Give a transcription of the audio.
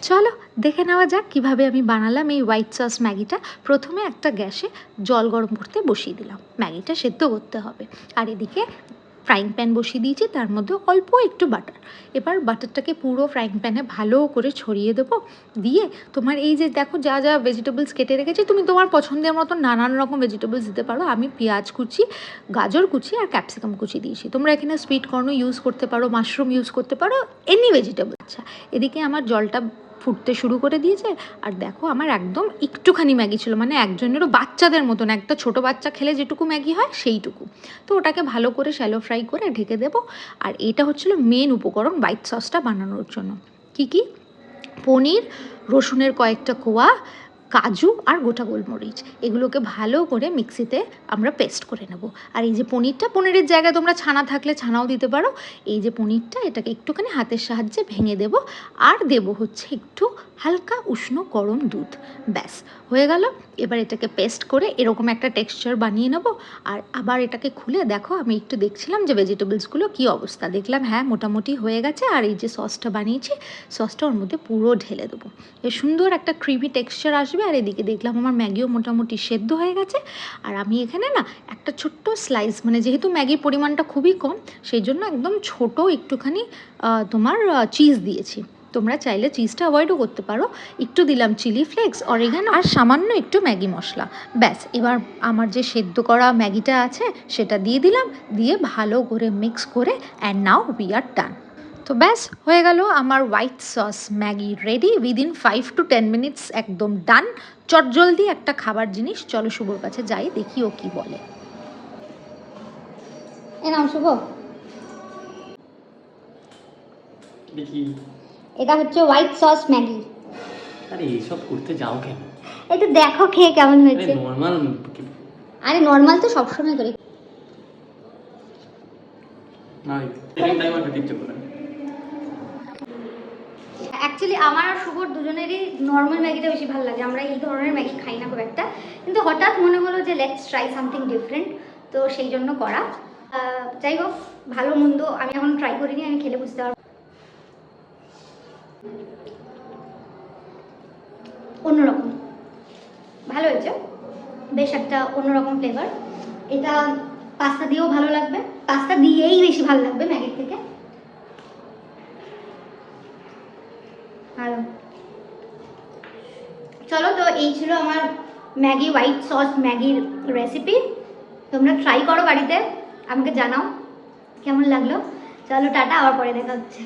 চলো দেখে নেওয়া যাক কীভাবে আমি বানালাম এই হোয়াইট সস ম্যাগিটা। প্রথমে একটা গ্যাসে জল গরম করতে বসিয়ে দিলাম, ম্যাগিটা সেদ্ধ করতে হবে। আর এদিকে ফ্রাইং প্যান বসিয়ে দিয়েছি, তার মধ্যে অল্প একটু বাটার। এবার বাটারটাকে পুরো ফ্রাইং প্যানে ভালো করে ছড়িয়ে দেবো। দিয়ে তোমার এই যে দেখো যা যা ভেজিটেবলস কেটে রেখেছি, তুমি তোমার পছন্দের মতো নানান রকম ভেজিটেবলস দিতে পারো। আমি পেঁয়াজ কুচি, গাজর কুচি আর ক্যাপসিকাম কুচি দিয়েছি। তোমরা এখানে সুইট কর্নও ইউজ করতে পারো, মাশরুম ইউজ করতে পারো, এনি ভেজিটেবল। আচ্ছা, এদিকে আমার জলটা ফুটতে শুরু করে দিয়েছে। আর দেখো আমার একদম একটুখানি ম্যাগি ছিল, মানে একজনেরও বাচ্চাদের মতন, একটা ছোট বাচ্চা খেলে যেটুকু ম্যাগি হয় সেইটুকু। তো ওটাকে ভালো করে শ্যালো ফ্রাই করে ঢেকে দেবো। আর এটা হচ্ছিল মেন উপকরণ হোয়াইট সসটা বানানোর জন্য। কি কি? পনির, রসুনের কয়েকটা কোয়া, কাজু আর গোটা গোলমরিচ, এগুলোকে ভালো করে মিক্সিতে আমরা পেস্ট করে নেব। আর এই যে পনিরের জায়গায় তোমরা ছানা থাকলে ছানাও দিতে পারো। এই যে পনিরটা, এটাকে একটুখানি হাতের সাহায্যে ভেঙে দেব। আর দেব হচ্ছে একটু হালকা উষ্ণ গরম দুধ। ব্যাস হয়ে গেল। এবার এটাকে পেস্ট করে এরকম একটা টেক্সচার বানিয়ে নেব। আর আবার এটাকে খুলে দেখো, আমি একটু দেখছিলাম যে ভেজিটেবলসগুলো কী অবস্থা, দেখলাম হ্যাঁ মোটামুটি হয়ে গেছে। আর এই যে সসটা বানিয়েছি, সসটা ওর মধ্যে পুরো ঢেলে দেবো। এর সুন্দর একটা ক্রিমি টেক্সচার আসবে। আর এদিকে দেখলাম আমার ম্যাগিও মোটামুটি সেদ্ধ হয়ে গেছে। আর আমি এখানে না একটা ছোট্ট স্লাইস, মানে যেহেতু ম্যাগির পরিমাণটা খুবই কম, সেই জন্য একদম ছোট একটুখানি তোমার চিজ দিয়েছি। তোমরা চাইলে চিজটা অ্যাভয়েডও করতে পারো। একটু দিলাম চিলি ফ্লেক্স, অরিগানো আর সামান্য একটু ম্যাগি মশলা। ব্যাস এবার আমার যে সেদ্ধ করা ম্যাগিটা আছে সেটা দিয়ে দিলাম, দিয়ে ভালো করে মিক্স করে অ্যান্ড নাও উই আর ডান। তো ব্যাস হয়ে গেল আমার white sauce Maggi ready within 5 to 10 minutes, একদম ডান। চটজলদি একটা খাবার জিনিস। চলো শুভর কাছে যাই, দেখি ও কি বলে। এ নাও শুভ, দেখি এটা হচ্ছে হোয়াইট সস ম্যাগি। আরে এইসব করতে যাও কেন? একটু দেখো খেয়ে কেমন হয়েছে। নর্মাল। আরে নর্মাল তো সবসময় করি। অ্যাকচুয়ালি আমার আর শুভর দুজনেরই নর্মাল ম্যাগিটা বেশি ভালো লাগে। আমরা এই ধরনের ম্যাগি খাই না খুব একটা, কিন্তু হঠাৎ মনে হলো যে লেটস ট্রাই সামথিং ডিফারেন্ট, তো সেই জন্য করা। যাই হোক, ভালো মন্দ আমি এখন ট্রাই করিনি, আমি খেলে বুঝতে পারবো। অন্যরকম ভালো হয়েছে, বেশ একটা অন্যরকম ফ্লেভার। এটা পাস্তা দিয়েও ভালো লাগবে, পাস্তা দিয়েই বেশি ভালো লাগবে ম্যাগির থেকে। ভালো। চলো, তো এই ছিল আমার ম্যাগি হোয়াইট সস ম্যাগির রেসিপি। তোমরা ট্রাই করো বাড়িতে, আমাকে জানাও কেমন লাগলো। চলো টাটা, আবার পরে দেখা হচ্ছে।